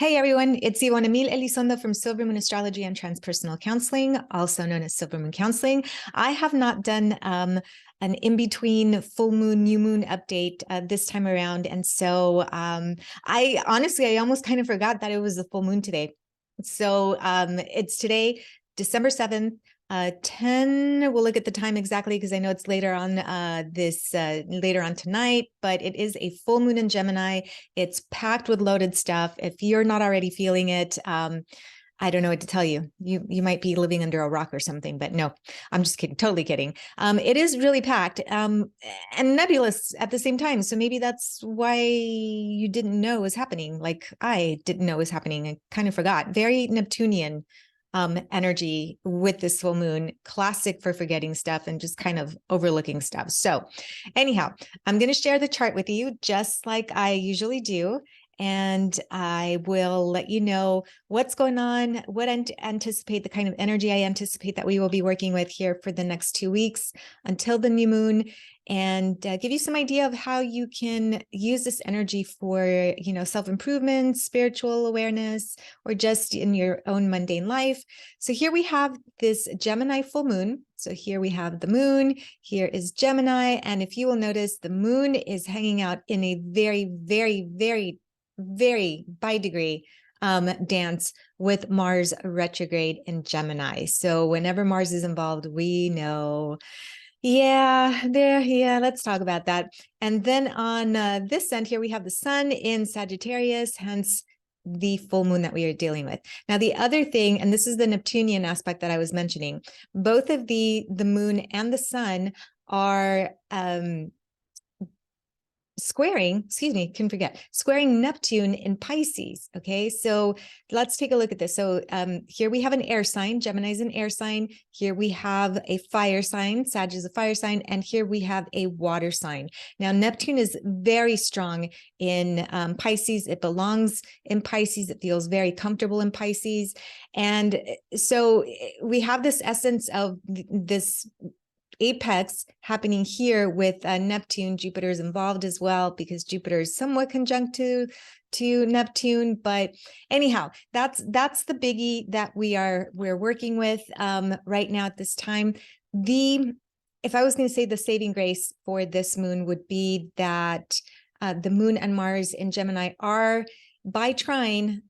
Hey everyone, it's Ivana Mil Elizondo from Silver Moon Astrology and Transpersonal Counseling, also known as Silver Moon Counseling. I have not done an in-between full moon, new moon update this time around. And so I almost kind of forgot that it was the full moon today. So it's today, December 7th. 10, we'll look at the time exactly because I know it's later on later on tonight, but it is a full moon in Gemini. It's packed with loaded stuff. If you're not already feeling it, I don't know what to tell you. You might be living under a rock or something, but no, I'm just kidding, totally kidding. It is really packed and nebulous at the same time. So maybe that's why you didn't know it was happening. Like I didn't know it was happening. I kind of forgot. Very Neptunian energy with this full moon, classic for forgetting stuff and just kind of overlooking stuff. So anyhow, I'm going to share the chart with you just like I usually do. And I will let you know what's going on, what I anticipate, the kind of energy I anticipate that we will be working with here for the next 2 weeks until the new moon, and give you some idea of how you can use this energy for, self-improvement, spiritual awareness, or just in your own mundane life. So here we have this Gemini full moon. So here we have the moon, here is Gemini. And if you will notice, the moon is hanging out in a very, very, very, very by degree dance with Mars retrograde in Gemini. So whenever Mars is involved, we know, let's talk about that. And then on this end here, we have the sun in Sagittarius, hence the full moon that we are dealing with. Now, the other thing, and this is the Neptunian aspect that I was mentioning, both of the moon and the sun are squaring Neptune in Pisces. Okay, so let's take a look at this. So here we have an air sign. Gemini is an air sign. Here we have a fire sign. Sag is a fire sign. And here we have a water sign. Now, Neptune is very strong in Pisces. It belongs in Pisces. It feels very comfortable in Pisces. And so we have this essence of this apex happening here with Neptune. Jupiter is involved as well because Jupiter is somewhat conjunct to Neptune. But anyhow, that's the biggie that we're working with right now at this time. If I was going to say the saving grace for this moon would be that the moon and Mars in Gemini are by trine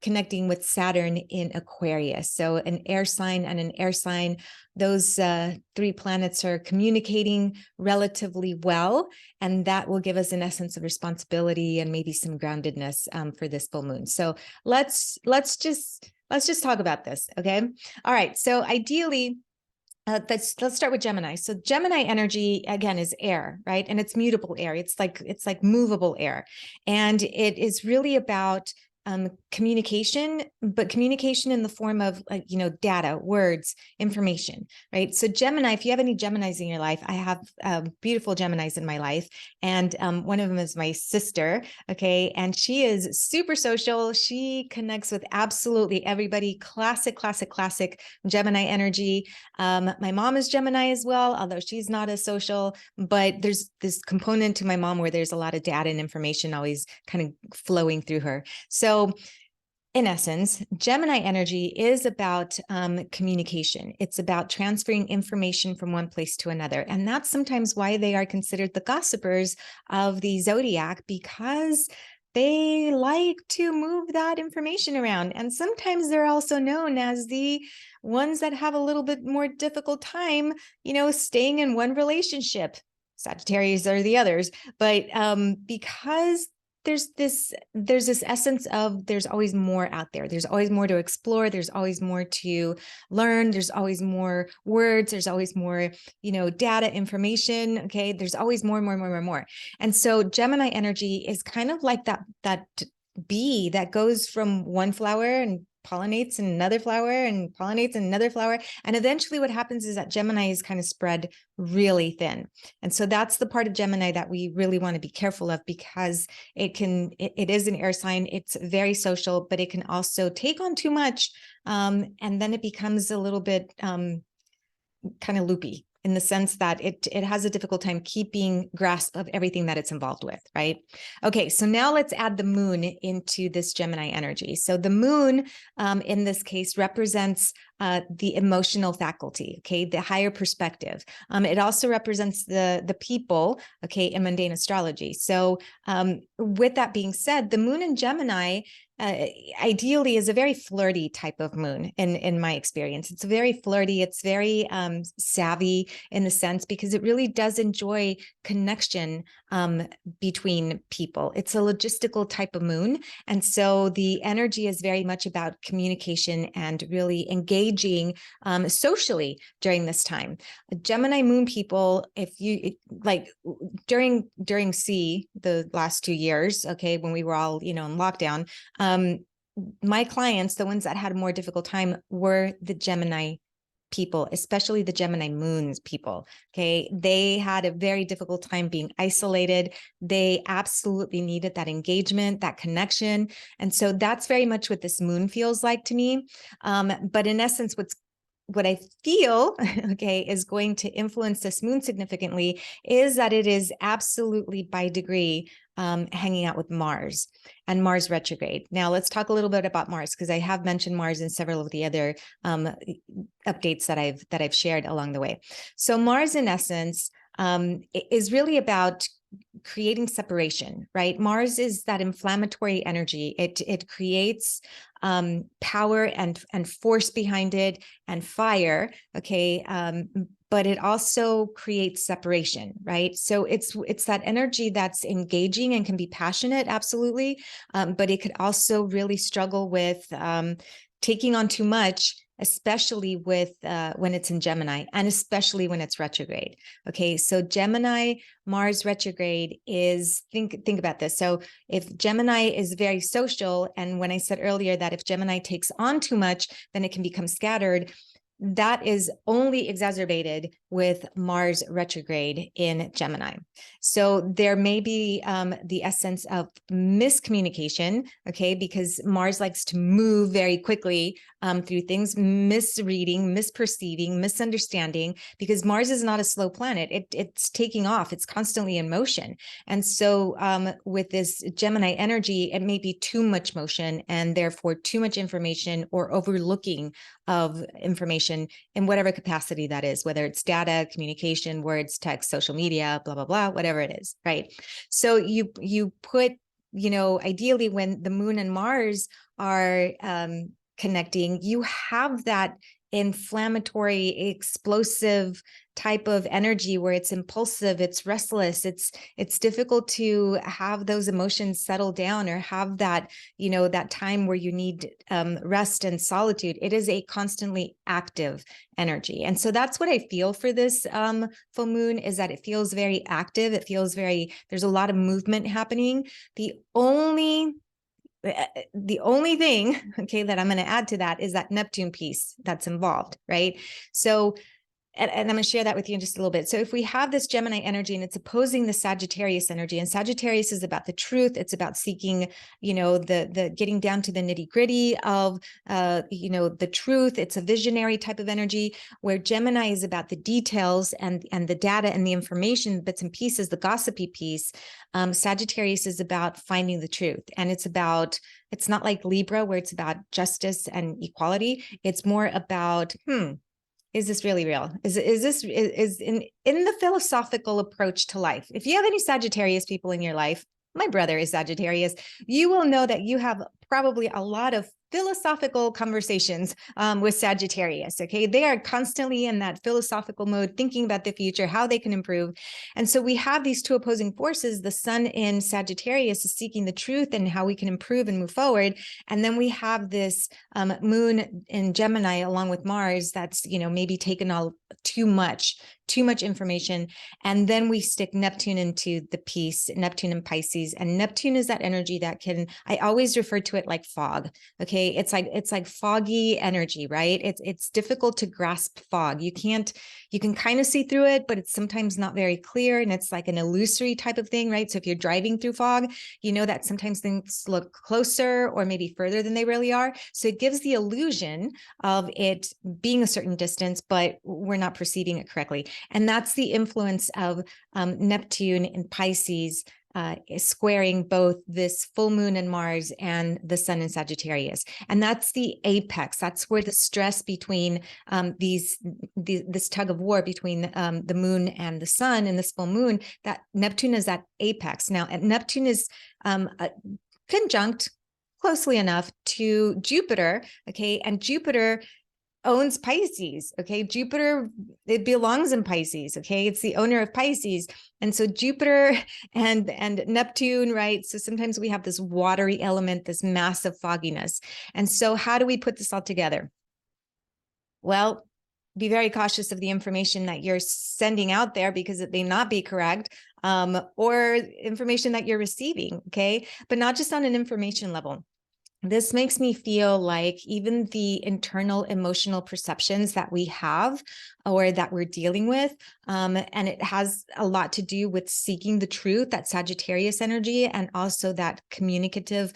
connecting with Saturn in Aquarius. So an air sign and an air sign, those three planets are communicating relatively well, and that will give us an essence of responsibility and maybe some groundedness for this full moon. So let's just talk about this, okay? All right. So ideally, let's start with Gemini. So Gemini energy again is air, right? And it's mutable air. It's like movable air, and it is really about communication, but communication in the form of data, words, information, right? So Gemini, if you have any Geminis in your life, I have beautiful Geminis in my life. And one of them is my sister. Okay. And she is super social. She connects with absolutely everybody. Classic Gemini energy. My mom is Gemini as well, although she's not as social, but there's this component to my mom where there's a lot of data and information always kind of flowing through her. So in essence, Gemini energy is about communication. It's about transferring information from one place to another. And that's sometimes why they are considered the gossipers of the zodiac, because they like to move that information around. And sometimes they're also known as the ones that have a little bit more difficult time, staying in one relationship. Sagittarius are the others, but because there's this essence of there's always more out there. There's always more to explore. There's always more to learn. There's always more words. There's always more, data, information. Okay. There's always more. And so Gemini energy is kind of like that bee that goes from one flower and pollinates in another flower and pollinates in another flower. And eventually what happens is that Gemini is kind of spread really thin. And so that's the part of Gemini that we really want to be careful of, because it is an air sign. It's very social, but it can also take on too much. And then it becomes a little bit kind of loopy. in the sense that it has a difficult time keeping grasp of everything that it's involved with, right? Okay, so now let's add the moon into this Gemini energy. So the moon, in this case, represents the emotional faculty, okay, the higher perspective. It also represents the people, okay, in mundane astrology. So with that being said, the moon in Gemini ideally is a very flirty type of moon in my experience. It's very flirty. It's very savvy in the sense because it really does enjoy connection between people. It's a logistical type of moon. And so the energy is very much about communication and really engaging socially during this time. Gemini moon people, if you like during the last 2 years, okay, when we were all, in lockdown, my clients, the ones that had a more difficult time were the Gemini people, especially the Gemini moons people. Okay. They had a very difficult time being isolated. They absolutely needed that engagement, that connection. And so that's very much what this moon feels like to me. But in essence, what I feel, okay, is going to influence this moon significantly is that it is absolutely by degree hanging out with Mars and Mars retrograde. Now let's talk a little bit about Mars, because I have mentioned Mars in several of the other updates that I've shared along the way. So Mars, in essence, is really about creating separation, right? Mars is that inflammatory energy. It creates power and force behind it and fire, okay? But it also creates separation, right? So it's that energy that's engaging and can be passionate, absolutely, but it could also really struggle with taking on too much, especially with when it's in Gemini, and especially when it's retrograde. Okay, so Gemini Mars retrograde is, think about this. So if Gemini is very social, and when I said earlier that if Gemini takes on too much, then it can become scattered, that is only exacerbated with Mars retrograde in Gemini. So there may be the essence of miscommunication, okay, because Mars likes to move very quickly through things, misreading, misperceiving, misunderstanding, because Mars is not a slow planet. It's taking off. It's constantly in motion. And so with this Gemini energy, it may be too much motion and therefore too much information or overlooking of information in whatever capacity that is, whether it's data, communication, words, text, social media, blah, blah, blah, whatever it is, right? So you put, ideally when the moon and Mars are connecting, you have that inflammatory, explosive type of energy where it's impulsive, it's restless, it's difficult to have those emotions settle down or have that, that time where you need rest and solitude. It is a constantly active energy. And so that's what I feel for this full moon, is that it feels very active. It feels there's a lot of movement happening. The only thing, okay, that I'm going to add to that is that Neptune piece that's involved, right? So, and I'm going to share that with you in just a little bit. So if we have this Gemini energy and it's opposing the Sagittarius energy, and Sagittarius is about the truth, it's about seeking, the getting down to the nitty gritty of, the truth. It's a visionary type of energy, where Gemini is about the details and the data and the information, bits and pieces, the gossipy piece. Sagittarius is about finding the truth. And it's not like Libra, where it's about justice and equality. It's more about, is this really real? Is in the philosophical approach to life? If you have any Sagittarius people in your life, my brother is Sagittarius, you will know that you have probably a lot of philosophical conversations with Sagittarius, okay? They are constantly in that philosophical mode, thinking about the future, how they can improve. And so we have these two opposing forces. The sun in Sagittarius is seeking the truth and how we can improve and move forward. And then we have this moon in Gemini along with Mars that's, maybe taken all too much information. And then we stick Neptune into the piece, Neptune and Pisces. And Neptune is that energy that I always refer to it it like fog. Okay. It's like foggy energy, right? It's difficult to grasp fog. You can kind of see through it, but it's sometimes not very clear. And it's like an illusory type of thing, right? So if you're driving through fog, you know that sometimes things look closer or maybe further than they really are. So it gives the illusion of it being a certain distance, but we're not perceiving it correctly. And that's the influence of Neptune in Pisces, is squaring both this full moon in Mars and the sun in Sagittarius. And that's the apex. That's where the stress between this tug of war between the moon and the sun and this full moon, that Neptune is at apex. Now, Neptune is conjunct closely enough to Jupiter, okay? And Jupiter owns Pisces, okay? Jupiter, it belongs in Pisces, okay? It's the owner of Pisces. And so Jupiter and Neptune, right? So sometimes we have this watery element, this massive fogginess. And so how do we put this all together? Well, be very cautious of the information that you're sending out there because it may not be correct, or information that you're receiving, okay? But not just on an information level. This makes me feel like even the internal emotional perceptions that we have or that we're dealing with, and it has a lot to do with seeking the truth, that Sagittarius energy, and also that communicative,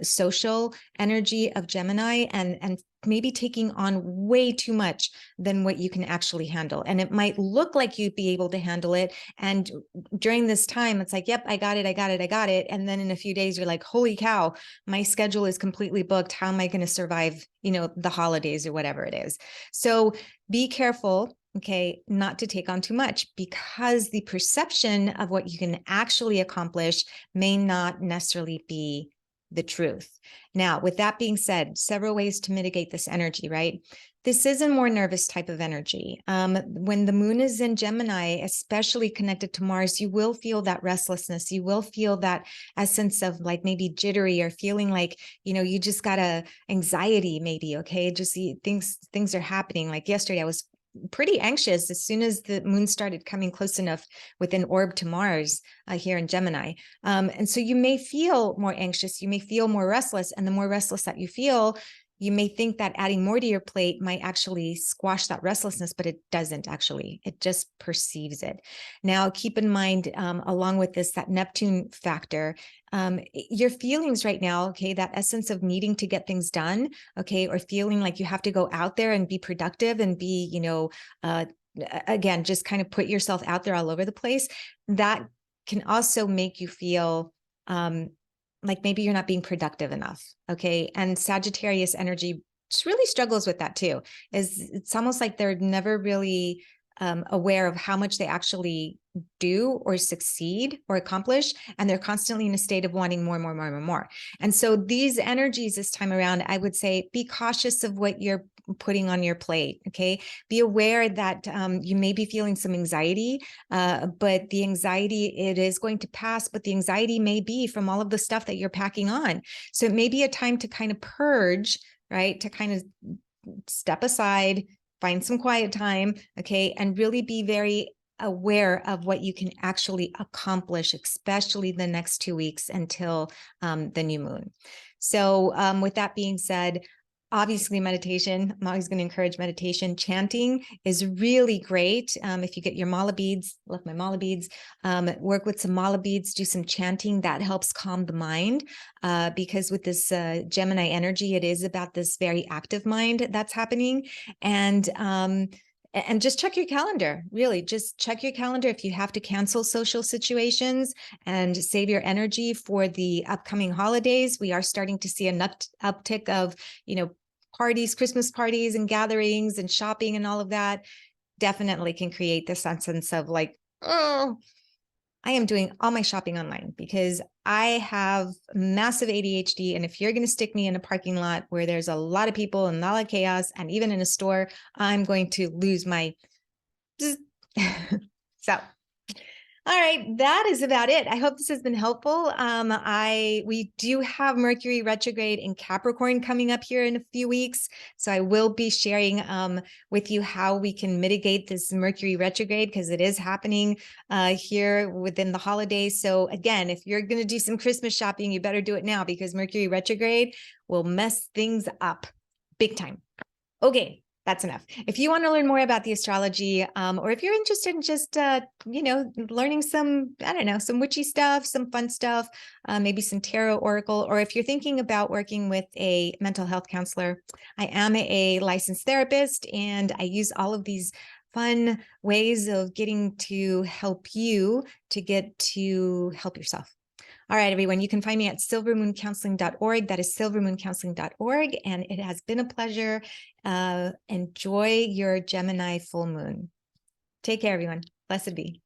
social energy of Gemini, and maybe taking on way too much than what you can actually handle. And it might look like you'd be able to handle it. And during this time, it's like, yep, I got it. And then in a few days, you're like, holy cow, my schedule is completely booked. How am I going to survive, the holidays or whatever it is? So be careful, okay, not to take on too much, because the perception of what you can actually accomplish may not necessarily be the truth. Now, with that being said, several ways to mitigate this energy, right? This is a more nervous type of energy. When the moon is in Gemini, especially connected to Mars, you will feel that restlessness. You will feel that essence of like maybe jittery, or feeling like, you just got a anxiety maybe, okay? Just things are happening. Like yesterday, I was pretty anxious as soon as the moon started coming close enough within orb to Mars here in Gemini. And so you may feel more anxious, you may feel more restless, and the more restless that you feel, you may think that adding more to your plate might actually squash that restlessness, but it doesn't actually. It just perceives it. Now, keep in mind, along with this, that Neptune factor, your feelings right now, okay, that essence of needing to get things done, okay, or feeling like you have to go out there and be productive and be, again, just kind of put yourself out there all over the place, that can also make you feel like maybe you're not being productive enough, okay? And Sagittarius energy just really struggles with that too. It's almost like they're never really aware of how much they actually do or succeed or accomplish, and they're constantly in a state of wanting more. And so these energies this time around, I would say, be cautious of what you're putting on your plate, okay? Be aware that you may be feeling some anxiety, but the anxiety, it is going to pass, but the anxiety may be from all of the stuff that you're packing on. So it may be a time to kind of purge, right? To kind of step aside, find some quiet time, okay? And really be very aware of what you can actually accomplish, especially the next 2 weeks until the new moon. So with that being said, obviously meditation, I'm always going to encourage meditation. Chanting is really great. If you get your mala beads, love my mala beads, work with some mala beads, do some chanting, that helps calm the mind, because with this Gemini energy, it is about this very active mind that's happening. And just check your calendar, really just check your calendar. If you have to cancel social situations and save your energy for the upcoming holidays, we are starting to see an uptick of, parties, Christmas parties and gatherings and shopping and all of that. Definitely can create this sense of like, oh, I am doing all my shopping online because I have massive ADHD. And if you're going to stick me in a parking lot where there's a lot of people and a lot of chaos, and even in a store, I'm going to lose my. So All right, that is about it. I hope this has been helpful. We do have Mercury retrograde in Capricorn coming up here in a few weeks, so I will be sharing with you how we can mitigate this Mercury retrograde because it is happening here within the holidays. So again, if you're going to do some Christmas shopping, you better do it now because Mercury retrograde will mess things up big time. Okay. That's enough. If you want to learn more about the astrology, or if you're interested in just, learning some, I don't know, some witchy stuff, some fun stuff, maybe some tarot oracle, or if you're thinking about working with a mental health counselor, I am a licensed therapist and I use all of these fun ways of getting to help you to get to help yourself. All right, everyone, you can find me at silvermooncounseling.org. That is silvermooncounseling.org. And it has been a pleasure. Enjoy your Gemini full moon. Take care, everyone. Blessed be.